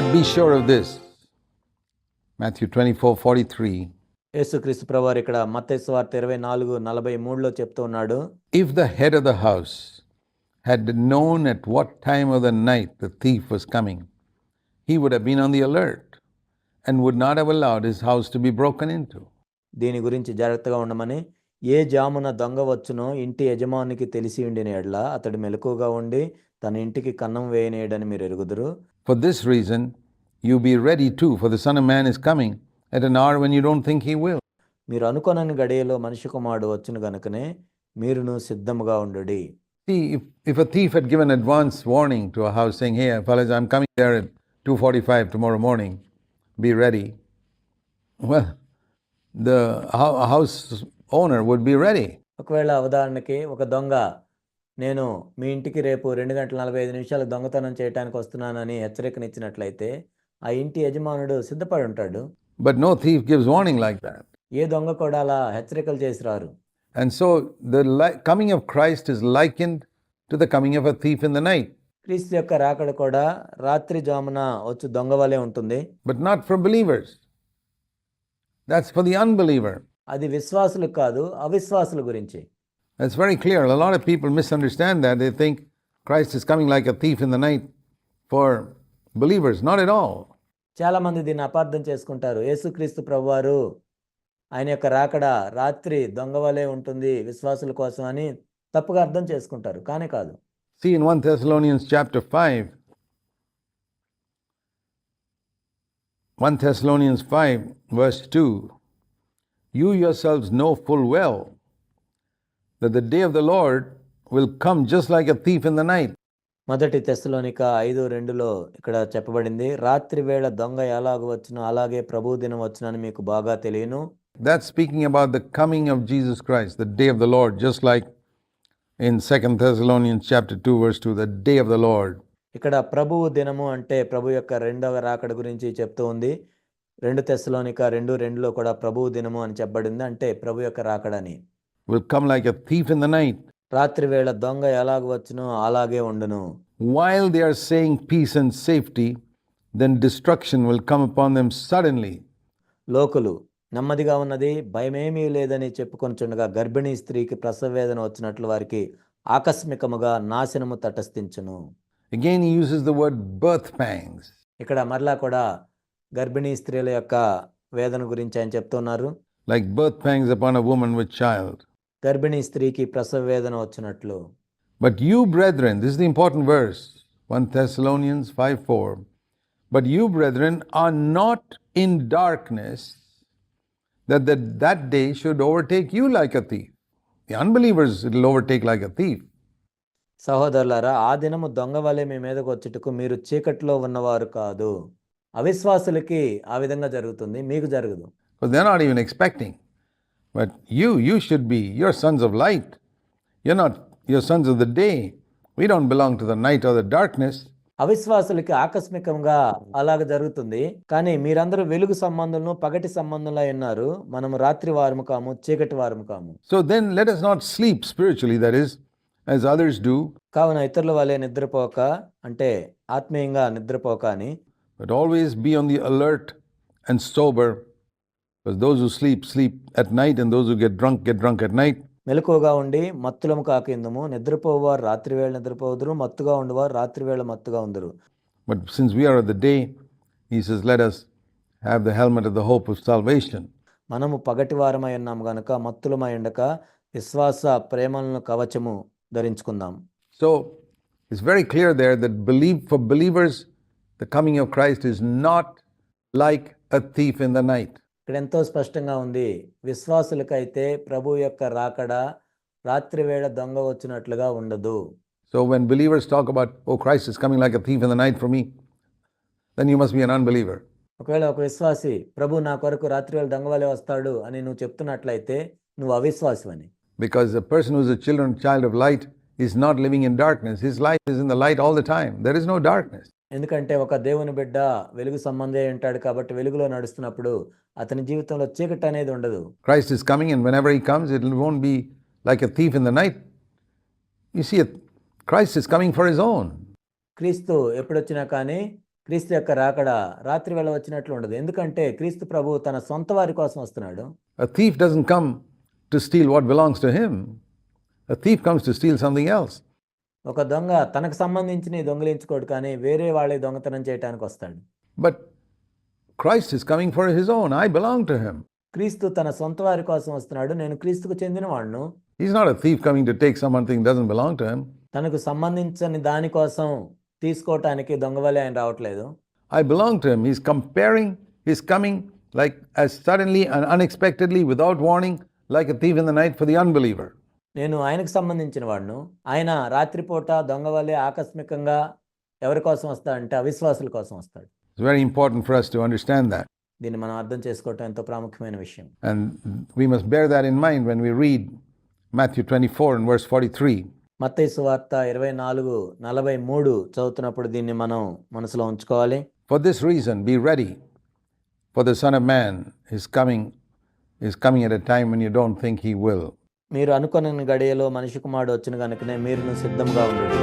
But be sure of this. Matthew 24:43. యేసుక్రీస్తు ప్రభువారు ఇక్కడ మత్తయి సువార్త 24:43లో చెప్తూ ఉన్నాడు, If the head of the house had known at what time of the night the thief was coming, he would have been on the alert and would not have allowed his house to be broken into. దీని గురించి జాగ్రత్తగా ఉండమని, ఏ జామున దొంగ వచ్చునో ఇంటి యజమానికి తెలిసి ఉండిన ఎడల అతడు మెలకుగా ఉండి తన ఇంటికి కన్నం వేయనేయడని మీరు ఎరుగుదురు. For this reason, you be ready too, for the Son of Man is coming at an hour when you don't think he will. మీరు అనుకొనని గడియలో మనిషి కుమారుడు వచ్చును గనుకనే మీరును సిద్ధముగా ఉండుడి. See, if a thief had given advance warning to a house saying, hey, fellas, I'm coming there at 2:45 tomorrow morning, be ready. Well, the house owner would be ready. ఒకవేళ ఉదాహరణకి ఒక దొంగ, నేను మీ ఇంటికి రేపు 2:45 దొంగతనం చేయడానికి వస్తున్నానని హెచ్చరికనిచ్చినట్లయితే ఆ ఇంటి యజమానుడు సిద్ధపడి ఉంటాడు. But no thief gives warning like that. ఏ దొంగ కూడా అలా హెచ్చరికలు చేసి రారు. And so the coming of Christ is likened to the coming of a thief in the night. క్రీస్తు యొక్క రాకడ కూడా రాత్రి జామున వచ్చు దొంగ వలె ఉంటుంది. But not for believers. That's for the unbeliever. అది విశ్వాసులకు కాదు, అవిశ్వాసుల గురించి. That's very clear. A lot of people misunderstand that. They think Christ is coming like a thief in the night for believers. Not at all. చాలా మంది దీన్ని అపార్థం చేసుకుంటారు. యేసుక్రీస్తు ప్రభువారు ఆయన యొక్క రాకడ రాత్రి దొంగ వలె ఉంటుంది విశ్వాసుల కోసం అని తప్పుగా అర్థం చేసుకుంటారు. కానీ కాదు. See in 1 Thessalonians chapter 5, 1 Thessalonians 5 verse 2, you yourselves know full well that the day of the Lord will come just like a thief in the night. మొదటి తెస్సలోనిక 5:2లో ఇక్కడ చెప్పబడింది, రాత్రి వేళ దొంగ ఎలాగ వచ్చునో అలాగే ప్రభు దినం వచ్చునని మీకు బాగా తెలియను. That's speaking about the coming of Jesus Christ, the day of the Lord, just like in 2 Thessalonians chapter 2 verse 2, the day of the Lord. ఇక్కడ ప్రభువు దినము అంటే ప్రభు యొక్క రెండవ రాకడ గురించి చెప్తూ ఉంది. 2 తెస్సలోనిక 2:2లో కూడా ప్రభువు దినము అని చెప్పబడింది, అంటే ప్రభు యొక్క రాకడని. Will come like a thief in the night. రాత్రి వేళ దొంగ ఎలాగ వచ్చునో అలాగే ఉండును. While they are saying peace and safety, then destruction will come upon them suddenly. లోకులు నెమ్మదిగా ఉన్నది, భయమేమీ లేదని చెప్పుకొనుచుండగా గర్భిణీ స్త్రీకి ప్రసవ వేదన వచ్చినట్లు వారికి ఆకస్మికముగా నాశనము తటస్థించును. Again he uses the word birth pangs. ఇక్కడ మరలా కూడా గర్భిణీ స్త్రీల యొక్క వేదన గురించి ఆయన చెప్తున్నారు. Like birth pangs upon a woman with child. గర్భిణీ స్త్రీకి ప్రసవ వేదన వచ్చినట్లు. But you brethren, this is the important verse, 1 Thessalonians 5:4. But you brethren are not in darkness, that day should overtake you like a thief. The unbelievers it will overtake like a thief. సహోదరులారా, ఆ దినము దొంగ వలె మీ మీదకు వచ్చుటకు మీరు చీకట్లో ఉన్నవారు కాదు. అవిశ్వాసులకి ఆ విధంగా జరుగుతుంది, మీకు జరగదు. Because they're not even expecting. But you should be, you're sons of light. You're sons of the day. We don't belong to the night or the darkness. అవిశ్వాసులకి ఆకస్మికంగా అలాగ జరుగుతుంది. కానీ మీరందరూ వెలుగు సంబంధంలో పగటి సంబంధంలో ఉన్నారు. మనము రాత్రి వారము కాము, చీకటి వారము కాము. So then let us not sleep spiritually, that is, as others do. కావున ఇతరుల వలె నిద్రపోక, అంటే ఆత్మీయంగా నిద్రపోక అని, but always be on the alert and sober. Because those who sleep at night, and those who get drunk at night. మెలకువగా ఉండి మత్తులము కాకిందము, నిద్రపోవారు రాత్రి వేళ నిద్రపోదురు, మత్తుగా ఉండేవారు రాత్రి వేళ మత్తుగా ఉందరు. But since we are of the day, he says, let us have the helmet of the hope of salvation. మనము పగటి వారమై ఉన్నాము గనుక మత్తులమై ఉండక విశ్వాస ప్రేమలను కవచము ధరించుకుందాం. So it's very clear there that for believers the coming of Christ is not like a thief in the night. ఇక్కడ ఎంతో స్పష్టంగా ఉంది, విశ్వాసులకైతే ప్రభు యొక్క రాకడ రాత్రి వేళ దొంగ వచ్చినట్లుగా ఉండదు. So when believers talk about, oh, Christ is coming like a thief in the night for me, then you must be an unbeliever. ఒకవేళ ఒక విశ్వాసి ప్రభు నా కొరకు రాత్రి వేళ దొంగ వలె వస్తాడు అని నువ్వు చెప్తున్నట్లయితే నువ్వు అవిశ్వాసివని. Because the person who is a child of light is not living in darkness. His life is in the light all the time. There is no darkness. ఎందుకంటే ఒక దేవుని బిడ్డ వెలుగు సంబంధే ఉంటాడు కాబట్టి వెలుగులో నడుస్తున్నప్పుడు అతని జీవితంలో చీకటి అనేది ఉండదు. Christ is coming, and whenever he comes, it won't be like a thief in the night. You see, Christ is coming for his own. క్రీస్తు ఎప్పుడొచ్చినా కానీ క్రీస్తు యొక్క రాకడ రాత్రి వేళ వచ్చినట్లు ఉండదు. ఎందుకంటే క్రీస్తు ప్రభువు తన సొంత వారి కోసం వస్తున్నాడు. A thief doesn't come to steal what belongs to him. A thief comes to steal something else. ఒక దొంగ తనకు సంబంధించిన దొంగిలించుకోడు, కానీ వేరే వాళ్ళే దొంగతనం చేయడానికి వస్తాడు. But Christ is coming for his own. I belong to him. క్రీస్తు తన సొంత వారి కోసం వస్తున్నాడు. నేను క్రీస్తుకు చెందిన వాడును. He's not a thief coming to take something that doesn't belong to him. తనకు సంబంధించని దానికోసం తీసుకోవటానికి దొంగవలే ఆయన రావట్లేదు. I belong to him. He's coming like as suddenly and unexpectedly without warning, like a thief in the night for the unbeliever. నేను ఆయనకు సంబంధించిన వాడును. ఆయన రాత్రిపూట దొంగవలే ఆకస్మికంగా ఎవరి కోసం వస్తాడంటే అవిశ్వాసుల కోసం వస్తాడు. It's very important for us to understand that. దీన్ని మనం అర్థం చేసుకోవటం ఎంతో ప్రాముఖ్యమైన విషయం. And we must bear that in mind when we read Matthew 24 and verse 43. మత్తయి సువార్త 24:43 చదువుతున్నప్పుడు దీన్ని మనం మనసులో ఉంచుకోవాలి. For this reason, be ready, for the Son of Man is coming at a time when you don't think he will. మీరు అనుకొనని గడియలో మనిషి కుమారుడు వచ్చిన గనుకనే మీరును సిద్ధంగా ఉండండి.